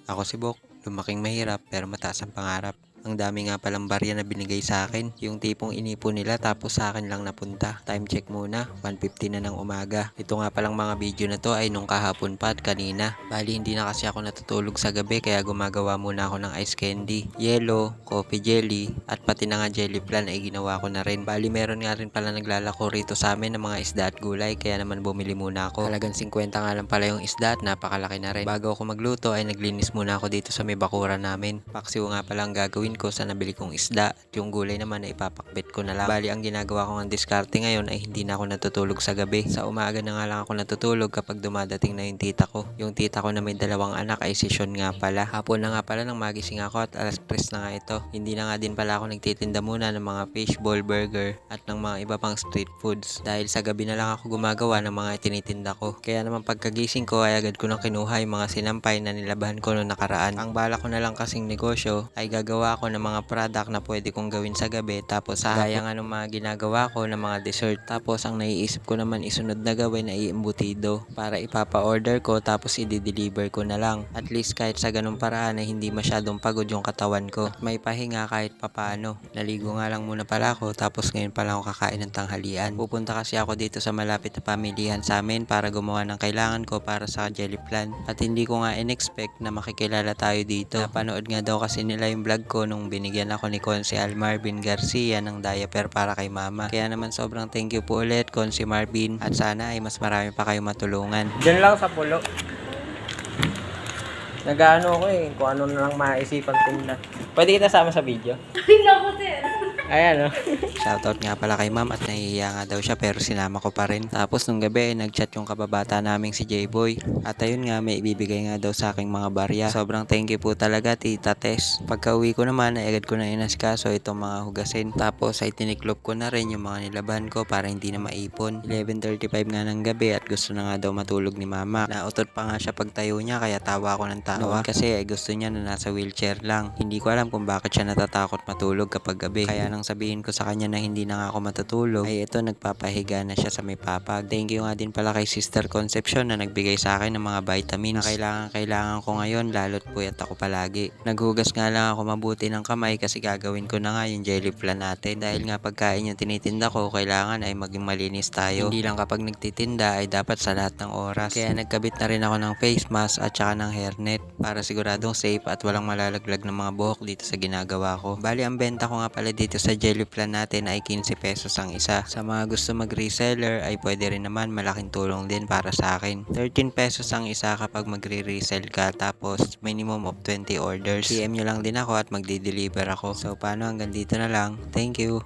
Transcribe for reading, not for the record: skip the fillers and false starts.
Ako si Bok, lumaking mahirap pero mataas ang pangarap. Ang dami nga palang barya na binigay sa akin. Yung tipong inipon nila tapos sa akin lang napunta. Time check muna, 1:50 na ng umaga. Ito nga palang mga video na to ay nung kahapon pa at kanina. Bali hindi na kasi ako natutulog sa gabi kaya gumagawa muna ako ng ice candy, yellow, coffee jelly, at pati na nga jelly plan ay ginawa ko na rin. Bali meron nga rin pala naglalako rito sa amin ng mga isda at gulay kaya naman bumili muna ako. Halagang 50 nga lang pala yung isda at napakalaki na rin. Bago ako magluto ay naglinis muna ako dito sa may bakuran namin. Paksiw nga pala ang gagawin ko sa nabili kong isda at yung gulay naman ay ipapakbit ko na lang. Bali ang ginagawa ko ng diskarte ngayon ay hindi na ako natutulog sa gabi. Sa umaga na nga lang ako natutulog kapag dumadating na yung tita ko. Yung tita ko na may dalawang anak ay si Sean nga pala. Hapon na nga pala nang magising ako at alas 3 na nga ito. Hindi na nga din pala ako nagtitinda muna ng mga fishball burger at ng mga iba pang street foods. Dahil sa gabi na lang ako gumagawa ng mga tinitinda ko. Kaya naman pagkagising ko ay agad ko nang kinuha yung mga sinampay na nilabahan ko noong nakaraan. Ang bala ko na lang kasing negosyo ay gagawa ko ng mga product na pwede kong gawin sa gabi tapos sa gaya nga ng mga ginagawa ko ng mga dessert. Tapos ang naiisip ko naman isunod na gawin ay embutido para ipapa-order ko tapos i-deliver ko na lang. At least kahit sa ganung paraan ay hindi masyadong pagod yung katawan ko. At may pahinga kahit papaano. Naligo nga lang muna pala ako tapos ngayon pala ako kakain ng tanghalian. Pupunta kasi ako dito sa malapit na pamilihan sa amin para gumawa ng kailangan ko para sa jelly plan. At hindi ko nga in-expect na makikilala tayo dito. Napanood nga daw kasi nila yung vlog ko nung binigyan ako ni Konsi Marvin Garcia ng diaper para kay mama. Kaya naman sobrang thank you po ulit Konsi Marvin at sana ay mas marami pa kayong matulungan. Diyan lang sa pulo. Nag-ano ko kung ano na lang maisipan tinda. Pwede kita sama sa video? Ay, naku, sir. Ayan, Shoutout nga pala kay ma'am at nahihiya nga daw siya pero sinama ko pa rin. Tapos nung gabi ay nagchat yung kababata naming si J-Boy. At ayun nga may ibibigay nga daw sa aking mga barya. Sobrang thank you po talaga Tita Tess. Pagka uwi ko naman ay agad ko na inasikaso itong mga hugasin. Tapos ay tiniklop ko na rin yung mga nilaban ko para hindi na maipon. 11:35 nga ng gabi at gusto na nga daw matulog ni mama. Nautot pa nga siya pagtayo niya kaya tawa ako ng tawa. Kasi ay gusto niya na nasa wheelchair lang. Hindi ko alam kung bakit siya natatakot matulog kapag gabi. Kaya nang sabihin ko sa kanya na hindi na nga ako matutulog ay ito nagpapahiga na siya sa may papag. Thank you nga din pala kay Sister Concepcion na nagbigay sa akin ng mga vitamins na kailangan ko ngayon lalo't puyat ako palagi. Naghugas nga lang ako mabuti ng kamay kasi gagawin ko na nga yung jelly plan natin. Dahil nga pagkain yung tinitinda ko kailangan ay maging malinis tayo. Hindi lang kapag nagtitinda ay dapat sa lahat ng oras. Kaya nagkabit na rin ako ng face mask at saka ng hairnet para siguradong safe at walang malalaglag ng mga buhok dito sa ginagawa ko. Bali ang benta ko nga pala dito sa jelly plan natin ay 15 pesos ang isa. Sa mga gusto mag-reseller ay pwede rin naman, malaking tulong din para sa akin. 13 pesos ang isa kapag magre-resell ka tapos minimum of 20 orders. PM nyo lang din ako at magdi-deliver ako. So paano hanggang dito na lang. Thank you.